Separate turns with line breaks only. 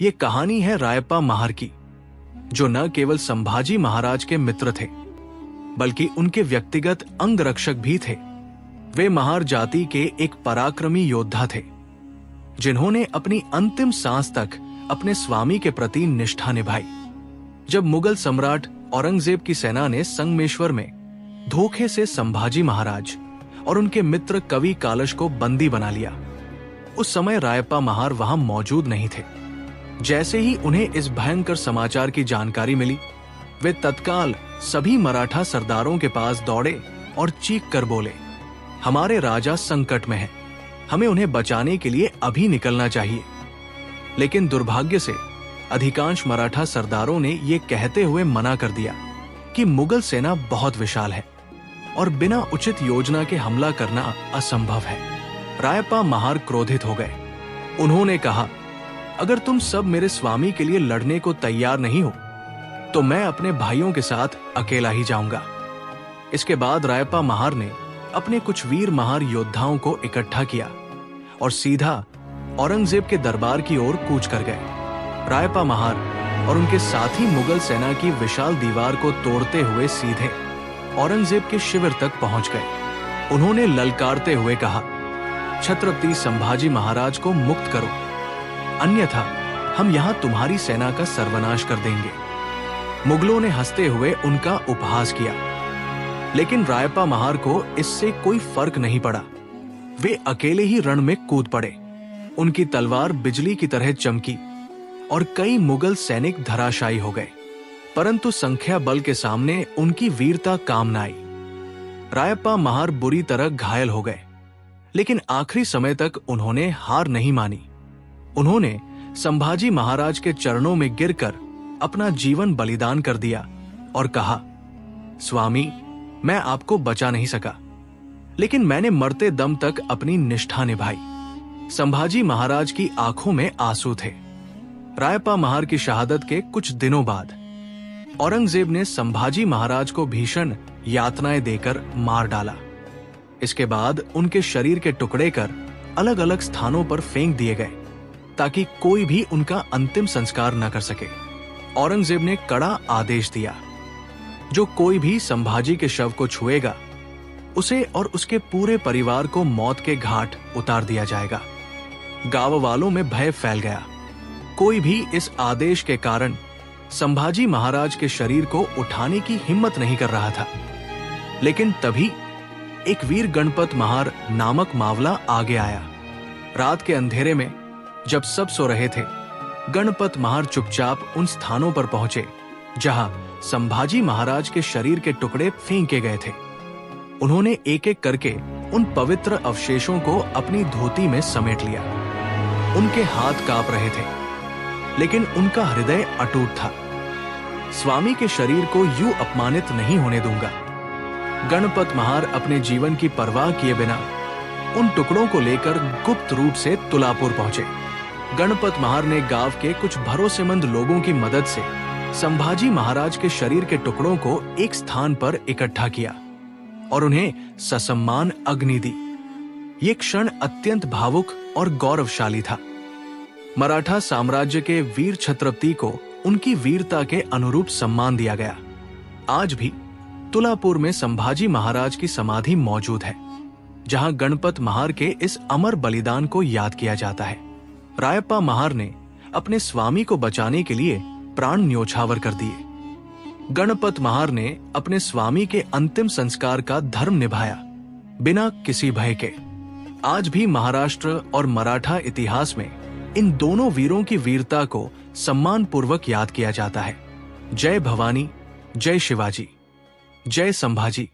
ये कहानी है रायप्पा महार की, जो न केवल संभाजी महाराज के मित्र थे बल्कि उनके व्यक्तिगत अंगरक्षक भी थे। वे महार जाति के एक पराक्रमी योद्धा थे, जिन्होंने अपनी अंतिम सांस तक अपने स्वामी के प्रति निष्ठा निभाई। जब मुगल सम्राट औरंगजेब की सेना ने संगमेश्वर में धोखे से संभाजी महाराज और उनके मित्र कवि कालश को बंदी बना लिया, उस समय रायप्पा महार वहां मौजूद नहीं थे। जैसे ही उन्हें इस भयंकर समाचार की जानकारी मिली, वे तत्काल सभी मराठा सरदारों के पास दौड़े और चीख कर बोले, हमारे राजा संकट में हैं, हमें उन्हें बचाने के लिए अभी निकलना चाहिए। लेकिन दुर्भाग्य से अधिकांश मराठा सरदारों ने ये कहते हुए मना कर दिया कि मुगल सेना बहुत विशाल है और बिना उचित योजना के हमला करना असंभव है। रायप्पा महार क्रोधित हो गए। उन्होंने कहा, अगर तुम सब मेरे स्वामी के लिए लड़ने को तैयार नहीं हो तो मैं अपने भाइयों के साथ अकेला ही जाऊंगा। इसके बाद रायप्पा महार ने अपने कुछ वीर महार योद्धाओं को इकट्ठा किया और सीधा औरंगजेब के दरबार की ओर कूच कर गए। रायप्पा महार और उनके साथी मुगल सेना की विशाल दीवार को तोड़ते हुए सीधे औरंगजेब के शिविर तक पहुंच गए। उन्होंने ललकारते हुए कहा, छत्रपति संभाजी महाराज को मुक्त करो, अन्यथा हम यहां तुम्हारी सेना का सर्वनाश कर देंगे। मुगलों ने हंसते हुए उनका उपहास किया, लेकिन रायप्पा महार को इससे कोई फर्क नहीं पड़ा। वे अकेले ही रण में कूद पड़े। उनकी तलवार बिजली की तरह चमकी और कई मुगल सैनिक धराशायी हो गए, परंतु संख्या बल के सामने उनकी वीरता काम न आई। रायप्पा महार बुरी तरह घायल हो गए, लेकिन आखिरी समय तक उन्होंने हार नहीं मानी। उन्होंने संभाजी महाराज के चरणों में गिरकर अपना जीवन बलिदान कर दिया और कहा, स्वामी, मैं आपको बचा नहीं सका, लेकिन मैंने मरते दम तक अपनी निष्ठा निभाई। संभाजी महाराज की आंखों में आंसू थे। रायप्पा महार की शहादत के कुछ दिनों बाद औरंगजेब ने संभाजी महाराज को भीषण यातनाएं देकर मार डाला। इसके बाद उनके शरीर के टुकड़े कर अलग अलग स्थानों पर फेंक दिए गए ताकि कोई भी उनका अंतिम संस्कार न कर सके। औरंगजेब ने कड़ा आदेश दिया, जो कोई भी संभाजी के शव को छुएगा उसे और उसके पूरे परिवार को मौत के घाट उतार दिया जाएगा। गांव वालों में भय फैल गया। कोई भी इस आदेश के कारण संभाजी महाराज के शरीर को उठाने की हिम्मत नहीं कर रहा था। लेकिन तभी एक वीर गणपत महार नामक मावला आगे आया। रात के अंधेरे में जब सब सो रहे थे, गणपत महार चुपचाप उन स्थानों पर पहुंचे जहां संभाजी महाराज के शरीर के टुकड़े फेंके गए थे। उन्होंने एक एक करके उन पवित्र अवशेषों को अपनी धोती में समेट लिया। उनके हाथ कांप रहे थे, लेकिन उनका हृदय अटूट था। स्वामी के शरीर को यूं अपमानित नहीं होने दूंगा। गणपत महार अपने जीवन की परवाह किए बिना उन टुकड़ों को लेकर गुप्त रूप से तुलापुर पहुंचे। गणपत महार ने गांव के कुछ भरोसेमंद लोगों की मदद से संभाजी महाराज के शरीर के टुकड़ों को एक स्थान पर इकट्ठा किया और उन्हें ससम्मान अग्नि दी। ये क्षण अत्यंत भावुक और गौरवशाली था। मराठा साम्राज्य के वीर छत्रपति को उनकी वीरता के अनुरूप सम्मान दिया गया। आज भी तुलापुर में संभाजी महाराज की समाधि मौजूद है, जहां गणपत महार के इस अमर बलिदान को याद किया जाता है। रायप्पा महार ने अपने स्वामी को बचाने के लिए प्राण न्योछावर कर दिए। गणपत महार ने अपने स्वामी के अंतिम संस्कार का धर्म निभाया, बिना किसी भय के। आज भी महाराष्ट्र और मराठा इतिहास में इन दोनों वीरों की वीरता को सम्मान पूर्वक याद किया जाता है। जय भवानी, जय शिवाजी, जय संभाजी।